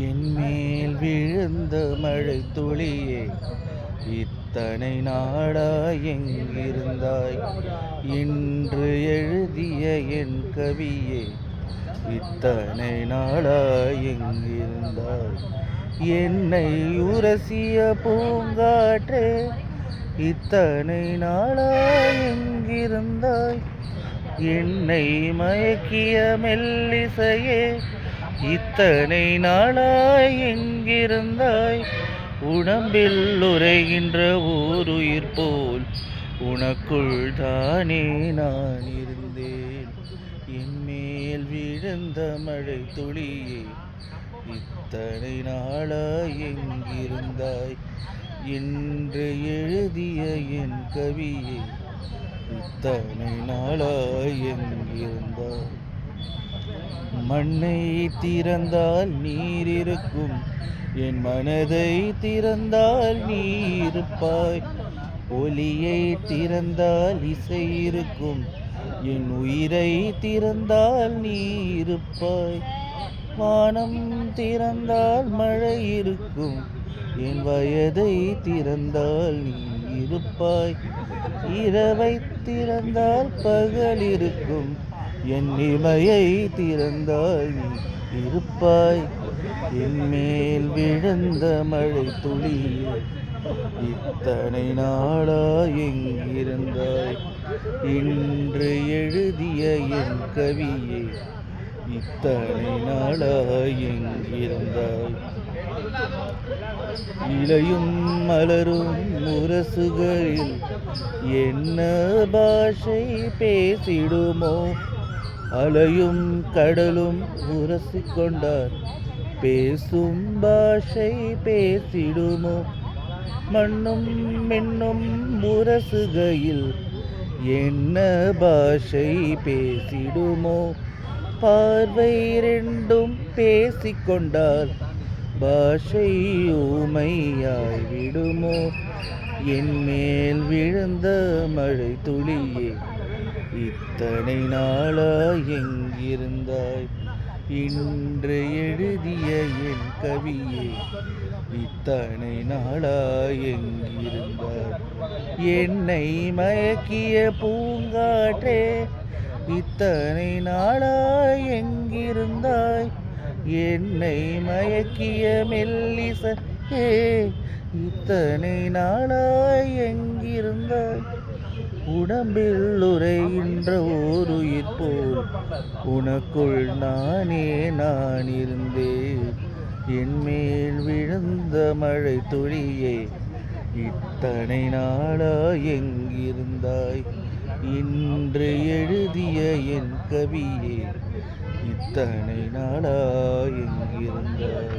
என்மேல் விழுந்த மழை துளியே, இத்தனை நாளாய் எங்கிருந்தாய்? இன்று எழுதிய என் கவியே, இத்தனை நாளாய் எங்கிருந்தாய்? என்னை உரசிய பூங்காற்றே, இத்தனை நாளாய் எங்கிருந்தாய்? என்னை மயக்கிய மெல்லிசையே, இத்தனை நாளாய் எங்கிருந்தாய்? உடம்பில் உரைகின்ற ஓருயிர் போல் உனக்குள் தானே நான் இருந்தேன். என்மேல் விழுந்த மழை துளியே, இத்தனை நாளாய் எங்கிருந்தாய்? இன்று எழுதிய என் கவியே, இத்தனை நாளாய் எங்கிருந்தாய்? மண்ணை திறந்தால் நீர் இருக்கும், என் மனதை திறந்தால் நீ இருப்பாய். ஒலியை திறந்தால் இசை இருக்கும், என் உயிரை திறந்தால் நீ இருப்பாய். வானம் திறந்தால் மழை இருக்கும், என் வயதை திறந்தால் நீ இருப்பாய். இரவை திறந்தால் பகல் இருக்கும், என் இமையை திறந்தால் நீ இருப்பாய். என் மேல் விழுந்த மழை துளியே, இத்தனை நாளாய் எங்கிருந்தாய்? இன்று எழுதிய என் கவியே, இத்தனை நாளாய் எங்கிருந்தாய்? இலையும் மலரும் முரசுகளில் என்ன பாஷை பேசிடுமோ? அலையும் கடலும் உரசிக்கொண்டார் பேசும் பாஷை பேசிடுமோ? மண்ணும் மின்னும் முரசுகையில் என்ன பாஷை பேசிடுமோ? பார்வை ரெண்டும் பேசிக்கொண்டால் பாஷை ஊமையாய் விடுமோ? என் மேல் விழுந்த மழை துளியே, இத்தனை நாளாய் எங்கிருந்தாய்? இன்று எழுதிய என் கவியே, இத்தனை நாளாய் எங்கிருந்தாய்? என்னை மயக்கிய பூங்காற்றே, இத்தனை நாளாய் எங்கிருந்தாய்? என்னை மயக்கிய மெல்லிசையே, இத்தனை நாளாய் எங்கிருந்தாய்? உடம்பில் உரைகின்ற ஓருயிர் போல் உனக்குள் நானே நான் இருந்தேன். என்மேல் விழுந்த மழை துளியே, இத்தனை நாளாய் எங்கிருந்தாய்? இன்று எழுதிய என் கவியே, இத்தனை நாளாய் எங்கிருந்தாய்?